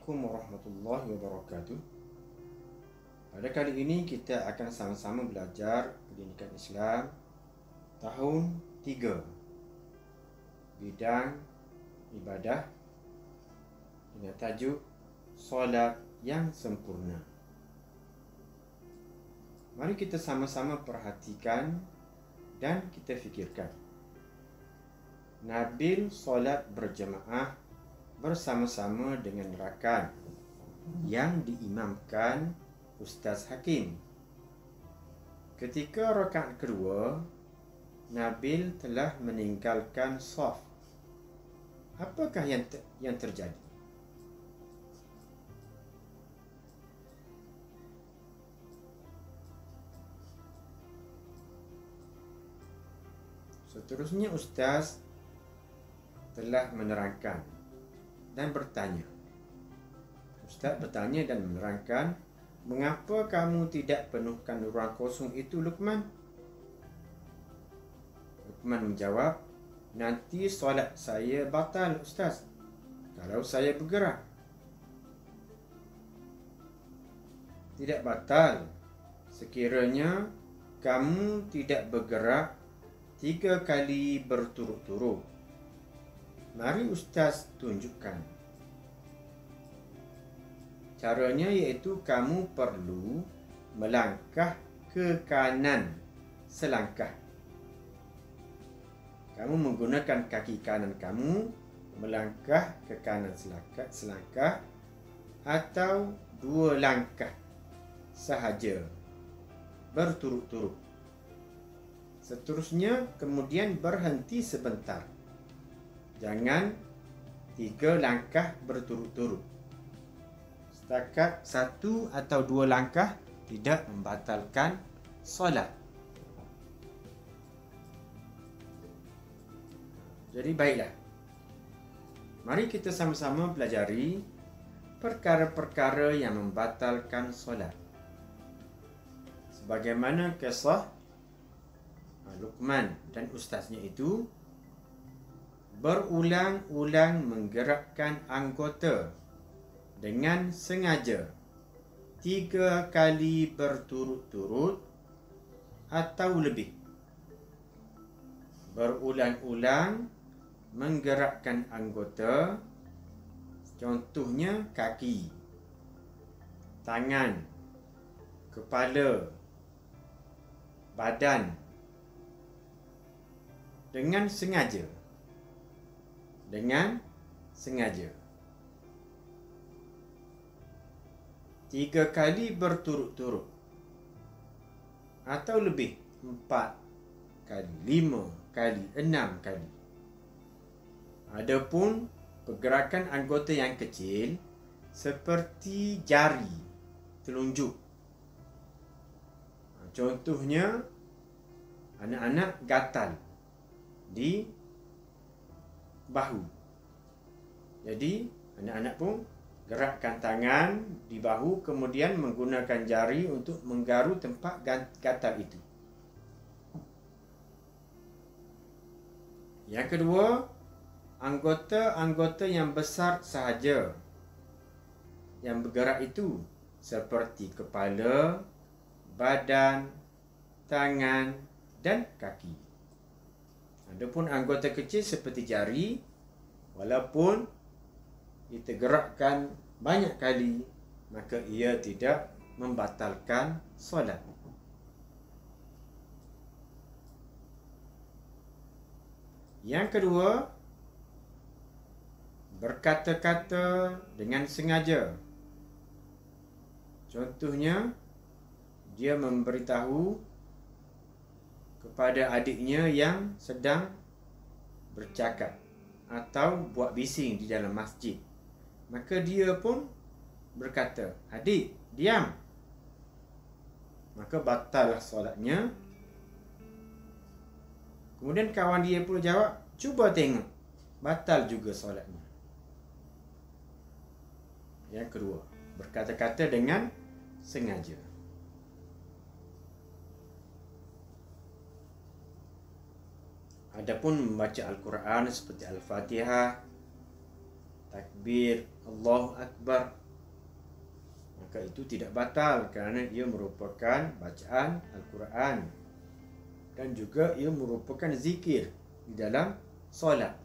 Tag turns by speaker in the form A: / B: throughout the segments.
A: Assalamualaikum warahmatullahi wabarakatuh. Pada kali ini kita akan sama-sama belajar pendidikan Islam tahun 3, bidang ibadah, dengan tajuk solat yang sempurna. Mari kita sama-sama perhatikan dan kita fikirkan. Nabil solat berjemaah bersama-sama dengan rakan yang diimamkan Ustaz Hakim. Ketika rakaat kedua, Nabil telah meninggalkan saf. Apakah yang terjadi? Seterusnya Ustaz telah menerangkan dan bertanya. Ustaz bertanya dan menerangkan, mengapa kamu tidak penuhkan ruang kosong itu, Luqman? Luqman menjawab, nanti solat saya batal, Ustaz, kalau saya bergerak. Tidak batal sekiranya kamu tidak bergerak 3 kali berturut-turut. Mari Ustaz tunjukkan. Caranya iaitu kamu perlu melangkah ke kanan selangkah. Kamu menggunakan kaki kanan kamu melangkah ke kanan selangkah atau 2 langkah sahaja berturut-turut. Seterusnya kemudian berhenti sebentar. Jangan 3 langkah berturut-turut. Setakat 1 atau 2 langkah tidak membatalkan solat. Jadi baiklah, mari kita sama-sama pelajari perkara-perkara yang membatalkan solat. Sebagaimana kisah Luqman dan ustaznya itu berulang-ulang menggerakkan anggota dengan sengaja 3 kali berturut-turut atau lebih. Berulang-ulang menggerakkan anggota, contohnya kaki, tangan, kepala, badan, dengan sengaja. 3 kali berturut-turut atau lebih, 4 kali, 5 kali, 6 kali. Adapun pergerakan anggota yang kecil seperti jari telunjuk, contohnya anak-anak gatal di bahu. Jadi anak-anak pun gerakkan tangan di bahu, kemudian menggunakan jari untuk menggaru tempat gatal itu. Yang kedua, anggota-anggota yang besar sahaja yang bergerak itu, seperti kepala, badan, tangan dan kaki. Adapun anggota kecil seperti jari, walaupun kita gerakkan banyak kali, maka ia tidak membatalkan solat. Yang kedua, berkata-kata dengan sengaja. Contohnya, dia memberitahu kepada adiknya yang sedang bercakap atau buat bising di dalam masjid. Maka dia pun berkata, adik, diam. Maka batallah solatnya. Kemudian kawan dia pun jawab, cuba tengok. Batal juga solatnya. Yang kedua, berkata-kata dengan sengaja. Adapun membaca Al-Quran seperti Al-Fatihah, takbir, Allahu Akbar, maka itu tidak batal kerana ia merupakan bacaan Al-Quran dan juga ia merupakan zikir di dalam solat.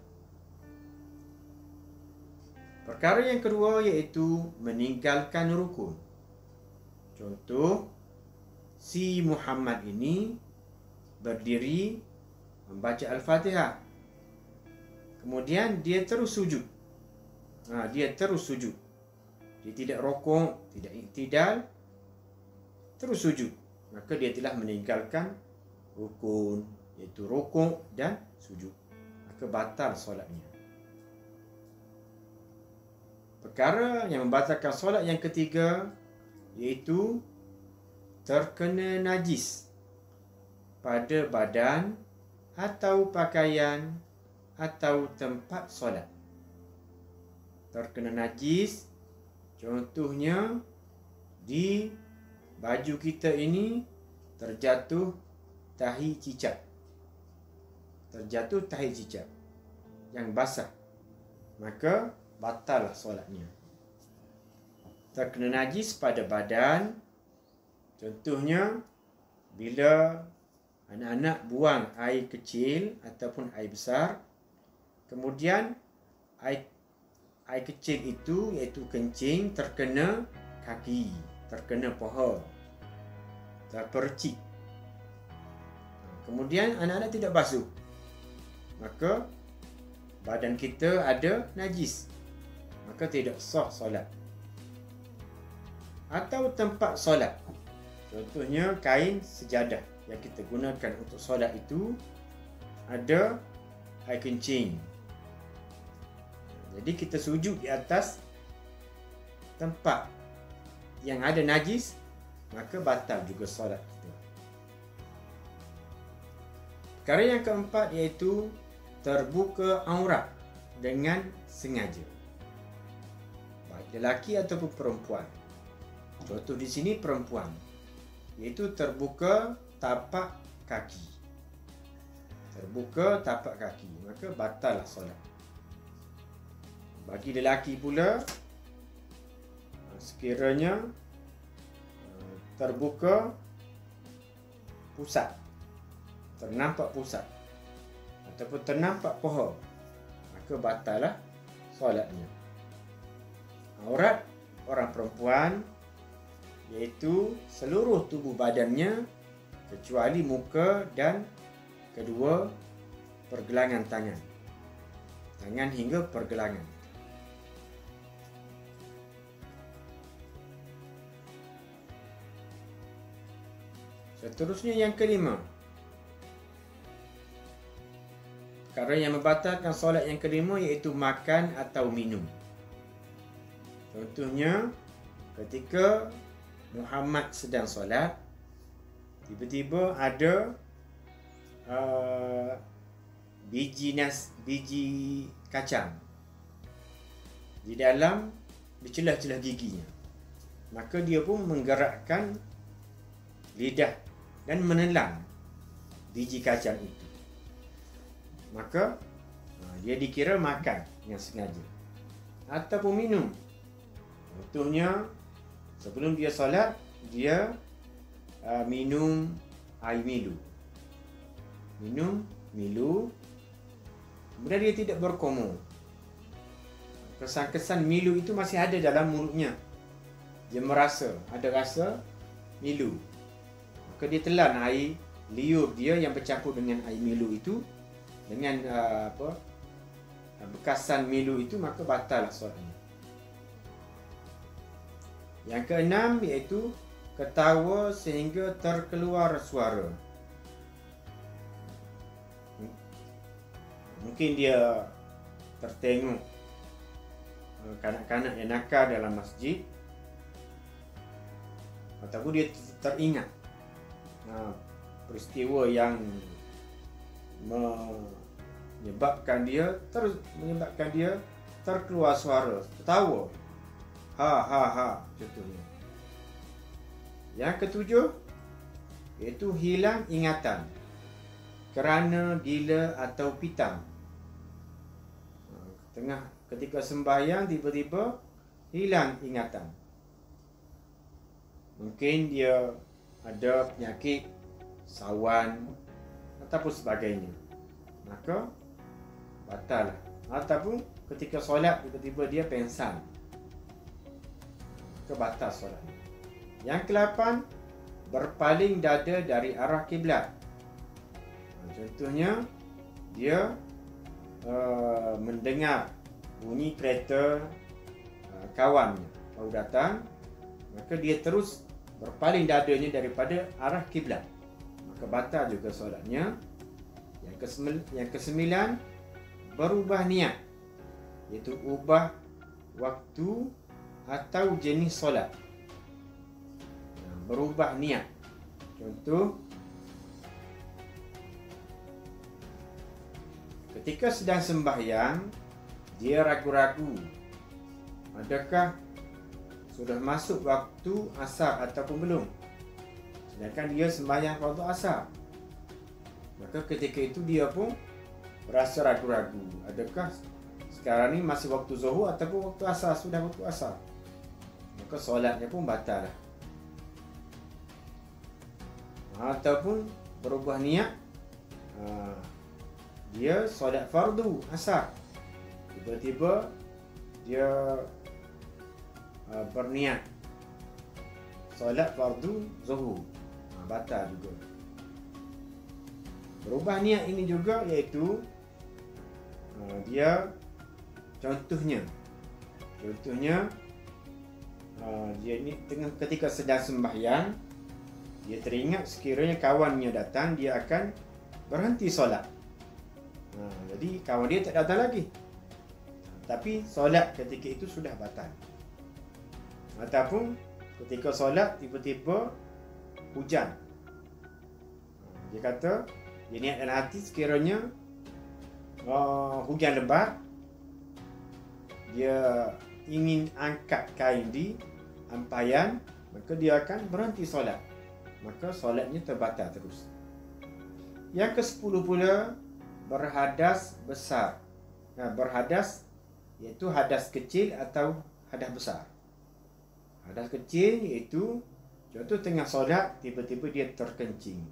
A: Perkara yang kedua iaitu meninggalkan rukun. Contoh, si Muhammad ini berdiri membaca Al-Fatihah, kemudian dia terus sujud. Dia tidak rokok, tidak iktidal, terus sujud. Maka dia telah meninggalkan rukun, iaitu rokok dan sujud. Maka batal solatnya. Perkara yang membatalkan solat yang ketiga iaitu terkena najis pada badan atau pakaian atau tempat solat. Terkena najis, contohnya di baju kita ini terjatuh tahi cicak. Terjatuh tahi cicak yang basah, maka batal solatnya. Terkena najis pada badan, contohnya bila anak-anak buang air kecil ataupun air besar, kemudian air kecil itu iaitu kencing terkena kaki, terkena paha, terpercik. Kemudian anak-anak tidak basuh, maka badan kita ada najis, maka tidak sah solat. Atau tempat solat, contohnya kain sejadah yang kita gunakan untuk solat itu ada air kencing. Jadi kita sujud di atas tempat yang ada najis, maka batal juga solat kita. Perkara yang keempat iaitu terbuka aurat dengan sengaja, baik lelaki ataupun perempuan. Contoh di sini perempuan, iaitu terbuka tapak kaki. Terbuka tapak kaki, maka batal solat. Bagi lelaki pula, sekiranya terbuka pusat, ternampak pusat ataupun ternampak paha, maka batallah solatnya. Aurat orang perempuan iaitu seluruh tubuh badannya kecuali muka dan kedua pergelangan tangan. Tangan hingga pergelangan. Seterusnya yang kelima. Perkara yang membatalkan solat yang kelima iaitu makan atau minum. Contohnya, ketika Muhammad sedang solat, tiba-tiba ada biji kacang di celah-celah giginya. Maka dia pun menggerakkan lidah dan menelan biji kacang itu. Maka dia dikira makan yang sengaja. Ataupun minum. Contohnya, sebelum dia solat, dia minum air Milo. Minum Milo, kemudian dia tidak berkomor. Kesan-kesan Milo itu masih ada dalam mulutnya. Dia merasa, ada rasa Milo. Maka dia telan air liur dia yang bercampur dengan air Milo itu, dengan bekasan Milo itu, maka batal solatnya. Yang keenam iaitu ketawa sehingga terkeluar suara. Mungkin dia tertengok kanak-kanak yang nakal dalam masjid, ataupun dia teringat peristiwa yang menyebabkan dia terkeluar suara, tertawa, ha contohnya. Yang ketujuh iaitu hilang ingatan kerana gila atau pitam. Ketika sembahyang tiba-tiba hilang ingatan. Mungkin dia ada penyakit sawan ataupun sebagainya, maka batal lah. Ataupun ketika solat tiba-tiba dia pengsan, maka batal solat. Yang ke-8, berpaling dada dari arah kiblat. Contohnya dia mendengar bunyi kereta kawannya baru datang, maka dia terus berpaling dadanya daripada arah kiblat, maka batal juga solatnya. Yang ke-9, berubah niat, iaitu ubah waktu atau jenis solat. Berubah niat. Contoh, ketika sedang sembahyang, dia ragu-ragu, adakah sudah masuk waktu asar ataupun belum, sedangkan dia sembahyang waktu asar. Maka ketika itu dia pun berasa ragu-ragu, adakah sekarang ni masih waktu zuhur ataupun waktu asar, sudah waktu asar. Maka solatnya pun batal lah. Ataupun berubah niat, dia solat fardu asar, tiba-tiba dia berniat solat fardu zuhur, batal juga. Berubah niat ini juga iaitu dia contohnya dia ni ketika sedang sembahyang, dia teringat sekiranya kawannya datang, dia akan berhenti solat. Jadi kawan dia tak datang lagi, tapi solat ketika itu sudah batal. Ataupun ketika solat tiba-tiba hujan, dia kata, dia niat dalam hati sekiranya hujan lebat, dia ingin angkat kain di ampayan, maka dia akan berhenti solat, maka solatnya terbatal terus. Yang ke-10 pula, berhadas besar. Berhadas iaitu hadas kecil atau hadas besar. Hadas kecil iaitu contoh tengah solat tiba-tiba dia terkencing,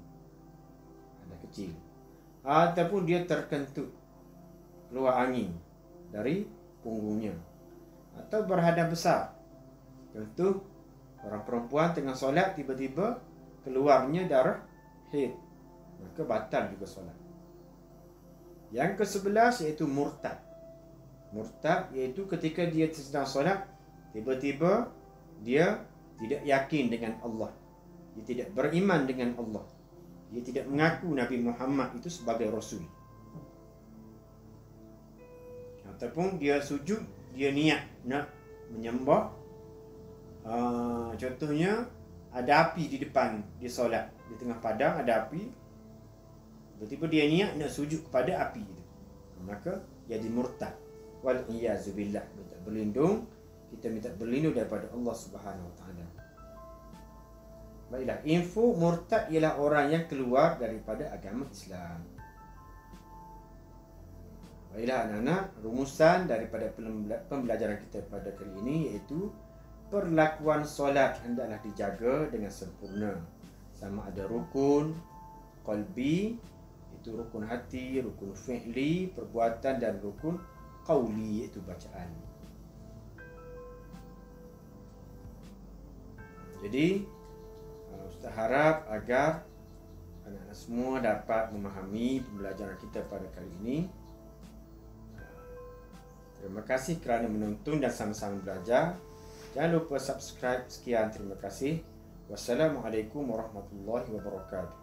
A: hadas kecil, ataupun dia terkentut, keluar angin dari punggungnya. Atau berhadas besar, contoh orang perempuan tengah solat tiba-tiba keluarnya darah haid, maka batal juga solat. Yang ke-11 iaitu murtad. Murtad iaitu ketika dia sedang solat, tiba-tiba dia tidak yakin dengan Allah, dia tidak beriman dengan Allah, dia tidak mengaku Nabi Muhammad itu sebagai Rasul. Ataupun dia sujud, dia niat nak menyembah, contohnya ada api di depan dia solat, di tengah padang ada api, tiba-tiba dia niat nak sujud kepada api itu, maka jadi murtad. Wal iyazu billah, kita minta berlindung daripada Allah Subhanahu Wa Taala. Baiklah, info murtad ialah orang yang keluar daripada agama Islam. Baiklah anak-anak, rumusan daripada pembelajaran kita pada kali ini iaitu perlakuan solat hendaklah dijaga dengan sempurna. Sama ada rukun qalbi, itu rukun hati, rukun fi'li, perbuatan, dan rukun qauli, iaitu bacaan. Jadi Ustaz harap agar anak-anak semua dapat memahami pembelajaran kita pada kali ini. Terima kasih kerana menonton dan sama-sama belajar. Jangan lupa subscribe. Sekian, terima kasih. Wassalamualaikum warahmatullahi wabarakatuh.